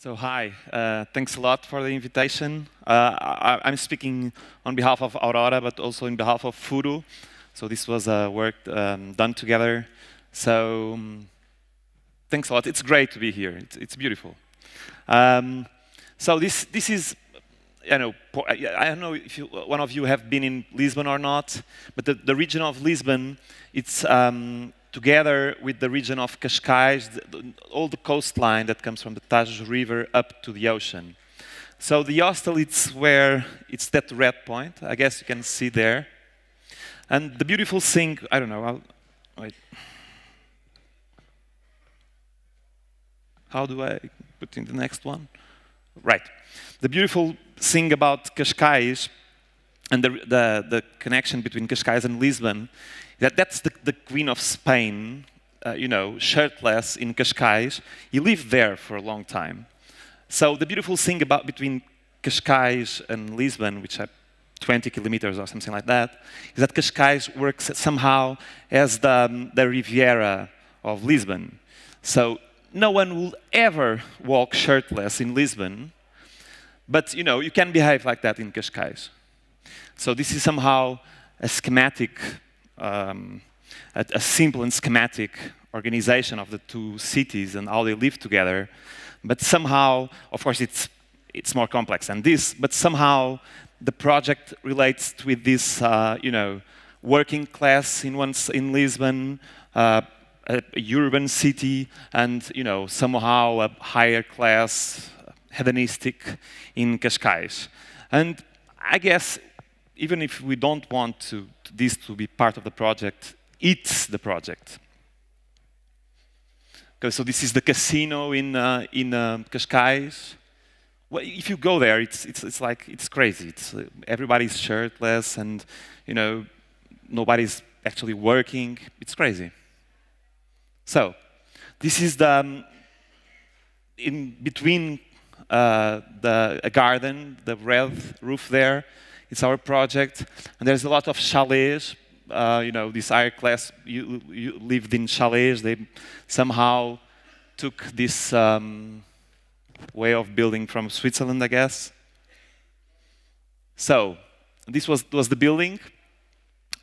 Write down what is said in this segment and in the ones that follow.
So hi, thanks a lot for the invitation. I'm speaking on behalf of AURORA, but also on behalf of FURO. So this was work done together. So thanks a lot. It's great to be here. It's beautiful. So this is, I don't know if one of you have been in Lisbon or not, but the region of Lisbon, it's together with the region of Cascais, all the coastline that comes from the Tajo River up to the ocean. So the hostel, it's that red point. I guess you can see there. And the beautiful thing, I don't know, wait. How do I put in the next one? Right. The beautiful thing about Cascais and the connection between Cascais and Lisbon, that's the Queen of Spain, shirtless in Cascais. He lived there for a long time. So the beautiful thing between Cascais and Lisbon, which are 20 kilometers or something like that, is that Cascais works somehow as the Riviera of Lisbon. So no one will ever walk shirtless in Lisbon, but you can behave like that in Cascais. So this is somehow a schematic, a simple and schematic organization of the two cities and how they live together. But somehow, of course, it's more complex than this. But somehow, the project relates with this, working class in Lisbon, a urban city, and somehow a higher class, hedonistic in Cascais. And I guess even if we don't want this to be part of the project, it's the project. Okay, so this is the casino in Cascais. Well, if you go there, it's crazy. Everybody's shirtless, and nobody's actually working. It's crazy. So this is in between a garden, the red roof there. It's our project, and there's a lot of chalets. This higher class you lived in chalets. They somehow took this way of building from Switzerland, I guess. So this was the building.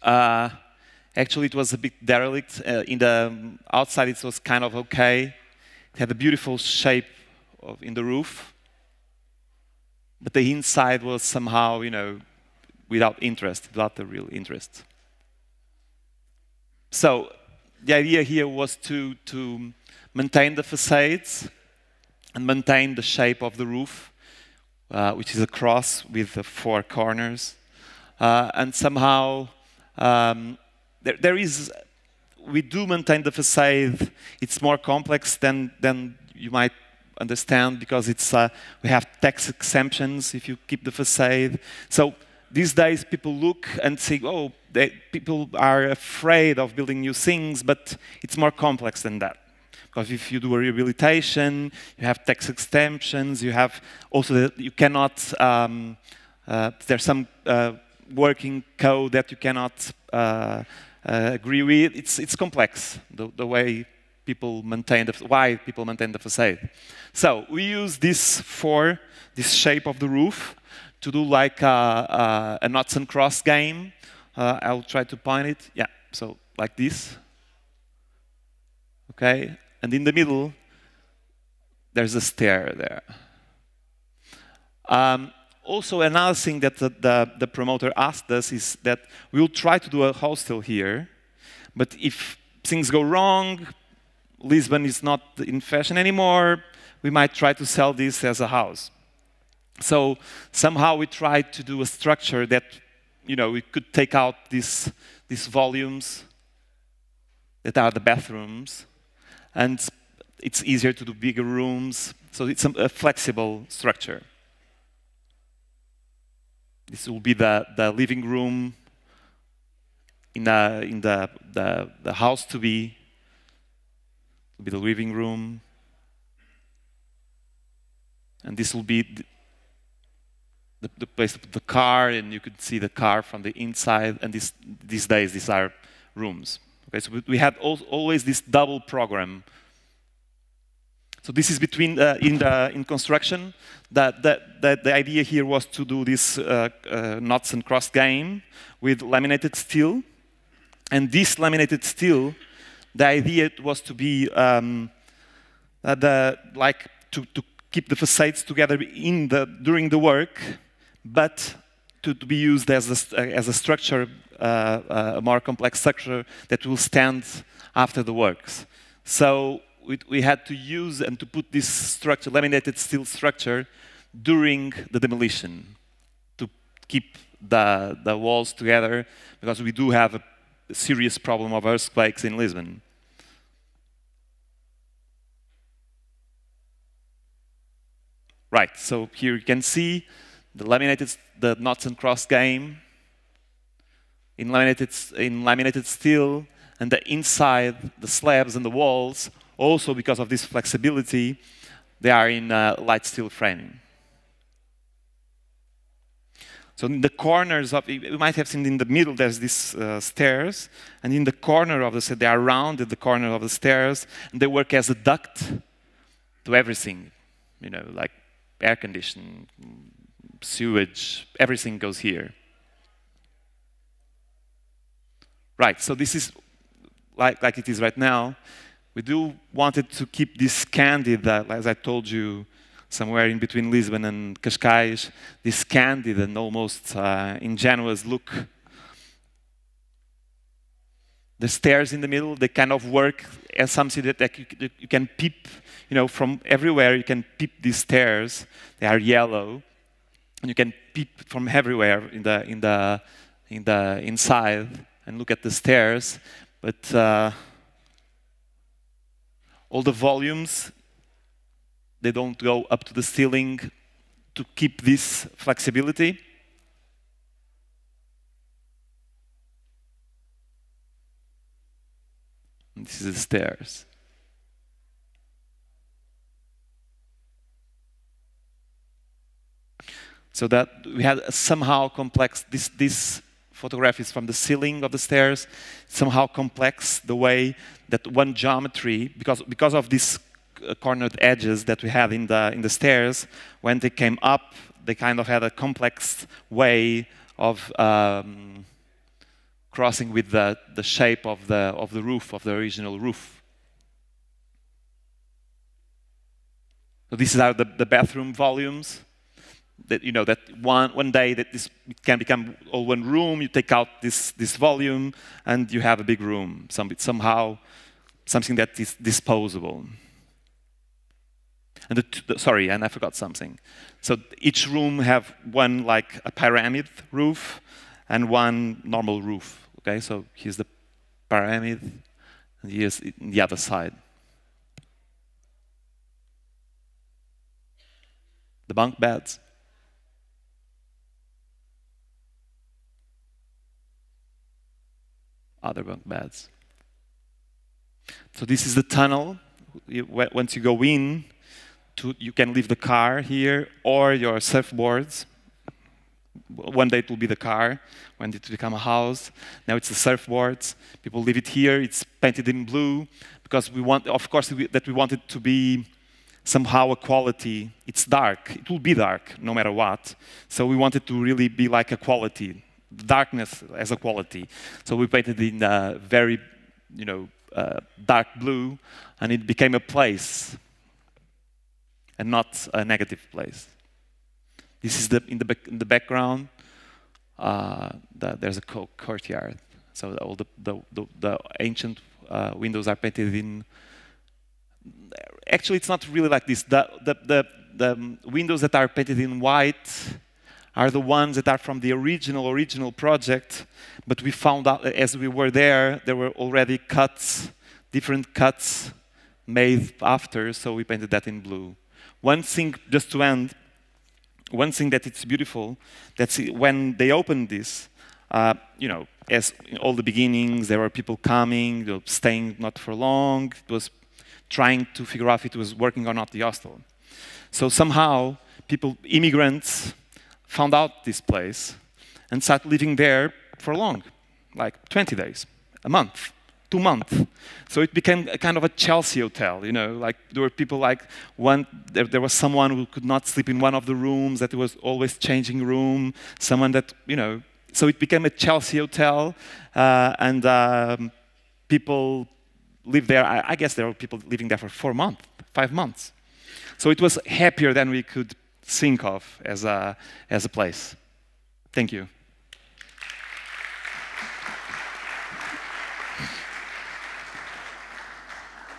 Actually, it was a bit derelict. In the outside, it was kind of okay. It had a beautiful shape in the roof, but the inside was somehow, without the real interest. So the idea here was to maintain the facades and maintain the shape of the roof, which is a cross with the 4 corners. And somehow, we do maintain the facade. It's more complex than you might understand, because we have tax exemptions if you keep the facade. So these days, people look and say, oh, people are afraid of building new things, but it's more complex than that. Because if you do a rehabilitation, you have tax exemptions, you have also that you cannot, there's some working code that you cannot agree with. It's complex, the way people maintain why people maintain the facade. So we use this shape of the roof to do like a knots and cross game. I'll try to point it. Yeah, so like this. Okay, and in the middle, there's a stair there. Also, another thing that the promoter asked us is that we'll try to do a hostel here, but if things go wrong, Lisbon is not in fashion anymore, we might try to sell this as a house. So somehow we tried to do a structure that, we could take out these volumes that are the bathrooms, and it's easier to do bigger rooms. So it's a flexible structure. This will be the living room in the house to be. Will be the living room, and this will be the place to put the car, and you could see the car from the inside. And these days, these are rooms. Okay, so we had always this double program. So So this is between in construction. The idea here was to do this knots and cross game with laminated steel, and this laminated steel, the idea was to be to keep the facades together during the work, but to be used as a structure, a more complex structure that will stand after the works. So we had to use and to put this structure, laminated steel structure, during the demolition to keep the walls together, because we do have a serious problem of earthquakes in Lisbon. Right, so here you can see the knots and cross game in laminated steel, and the inside, the slabs and the walls, also because of this flexibility, they are in light steel framing. So in the corners of, you might have seen in the middle, there's these stairs, and in the corner of they are rounded, the corner of the stairs, and they work as a duct to everything, you know, like air conditioning, sewage, everything goes here. Right, so this is like it is right now. We do wanted to keep this candid, as I told you, somewhere in between Lisbon and Cascais, this candid and almost ingenuous look. The stairs in the middle, they kind of work as something that you can peep, you know, from everywhere. You can peep these stairs. They are yellow, and you can peep from everywhere in the inside and look at the stairs. But all the volumes, they don't go up to the ceiling to keep this flexibility. And this is the stairs. So that we had a somehow complex, this photograph is from the ceiling of the stairs, somehow complex the way that one geometry, because of these cornered edges that we have in the stairs, when they came up, they kind of had a complex way of crossing with the shape of the roof, of the original roof. So these are the bathroom volumes. That, you know, that one day that this can become all one room. You take out this volume, and you have a big room. Somehow, something that is disposable. And sorry, and I forgot something. So each room have one like a pyramid roof and one normal roof. Okay, so here's the pyramid, and here's the other side. The bunk beds. Other bunk beds. So this is the tunnel. Once you go in, you can leave the car here or your surfboards. One day it will be the car, when it will become a house. Now it's the surfboards. People leave it here. It's painted in blue because we want, of course, that we want it to be somehow a quality. It's dark. It will be dark no matter what. So we want it to really be like a quality. Darkness as a quality. So we painted in a very, you know, dark blue, and it became a place, and not a negative place. This is in the background. There's a courtyard. So all the ancient windows are painted in. Actually, it's not really like this. The windows that are painted in white are the ones that are from the original project, but we found out as we were there were already cuts, different cuts made after, so we painted that in blue. One thing, just to end, one thing that it's beautiful, that's when they opened this, you know, as in all the beginnings, there were people coming, you know, staying not for long. It was trying to figure out if it was working or not, the hostel. So somehow, immigrants, found out this place and started living there for long, like 20 days, a month. 2 months. So it became a kind of a Chelsea hotel, you know, like there were people like there was someone who could not sleep in one of the rooms, that was always changing room, someone that, you know, so it became a Chelsea hotel, and people lived there. I guess there were people living there for 4 months, 5 months. So it was happier than we could think of as a place. Thank you.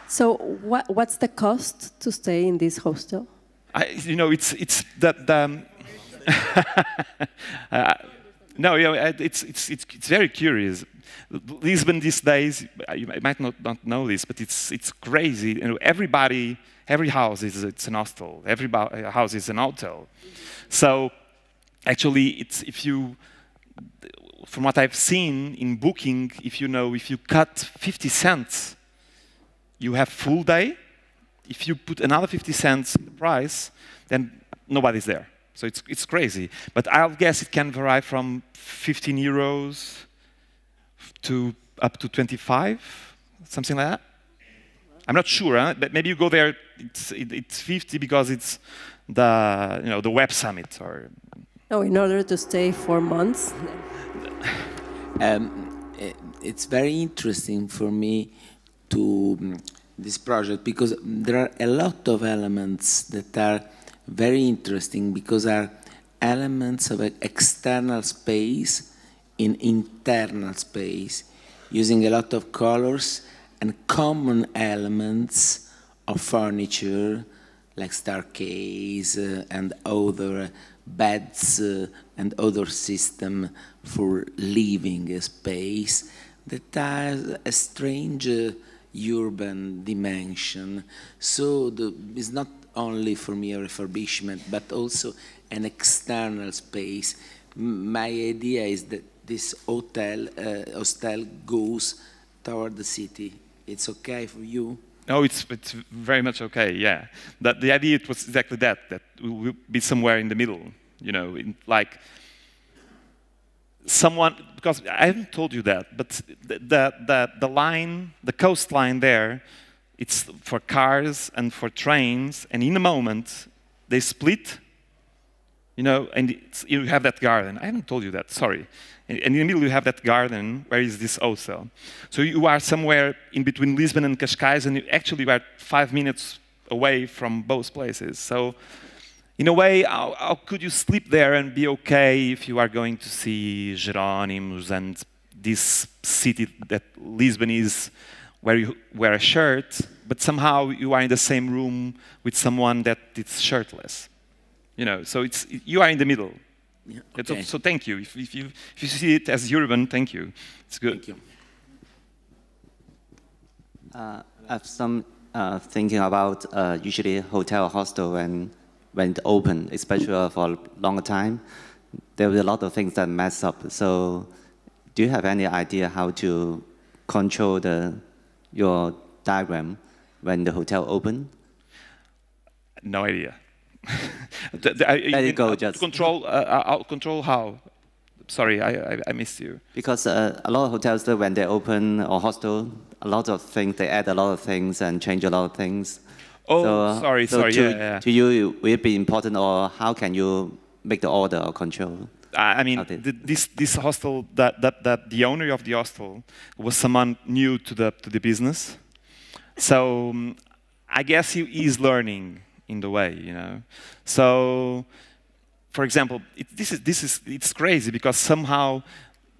So what's the cost to stay in this hostel? You know, it's that no, you know, it's very curious. Lisbon these days, you might not know this, but it's crazy. You know, every house it's an hostel. Every house is an hotel. So actually, from what I've seen in booking, if you cut 50 cents, you have full day. If you put another 50 cents price, then nobody's there. So it's crazy. But I'll guess it can vary from 15 euros to up to 25, something like that. I'm not sure, huh? But maybe you go there, it's 50 because it's the Web Summit or. No, in order to stay 4 months. It's very interesting for me to this project because there are a lot of elements that are very interesting because are elements of an external space in internal space, using a lot of colors and common elements of furniture like staircase and other beds and other system for living a space that has a strange urban dimension. So it's not only for me a refurbishment, but also an external space. My idea is that this hostel goes toward the city. It's okay for you? No, it's very much okay, yeah. The idea was exactly that we will be somewhere in the middle, you know, like someone, because I haven't told you that, but the line, the coastline there, it's for cars and for trains, and in a moment, they split, you know, and you have that garden. I haven't told you that, sorry. And in the middle, you have that garden where is this hostel. So you are somewhere in between Lisbon and Cascais, and you actually are 5 minutes away from both places. So in a way, how could you sleep there and be okay if you are going to see Jerónimos and this city that Lisbon is, where you wear a shirt, but somehow you are in the same room with someone that is shirtless. You know, so you are in the middle. Yeah, okay. So thank you. If you see it as urban, thank you. It's good. Thank you. I have some thinking about usually hotel, hostel, when it open, especially for a longer time, there were a lot of things that mess up. So do you have any idea how to control your diagram when the hotel open? No idea. Let it go, just control how? Sorry, I missed you. Because a lot of hotels, when they open or hostel, a lot of things, they add a lot of things and change a lot of things. Oh, so, sorry, yeah. To you, will it be important, or how can you make the order or control? I mean, this hostel, that the owner of the hostel was someone new to the business. So I guess he is learning in the way, you know. So, for example, it's crazy because somehow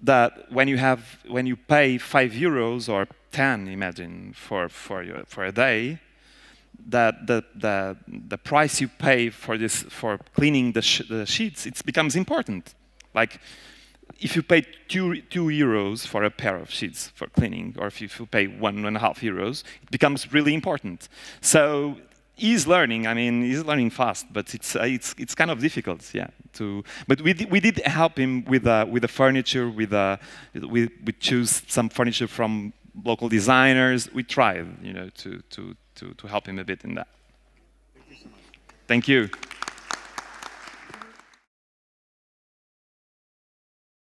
that when you pay €5 or 10, imagine for a day, that the price you pay for cleaning the sheets, it becomes important. Like if you pay €2 for a pair of sheets for cleaning, or if you pay €1.5, it becomes really important. So he's learning. I mean, he's learning fast, but it's kind of difficult, yeah. But we did help him with the furniture. We choose some furniture from local designers. We tried, you know, to help him a bit in that. Thank you.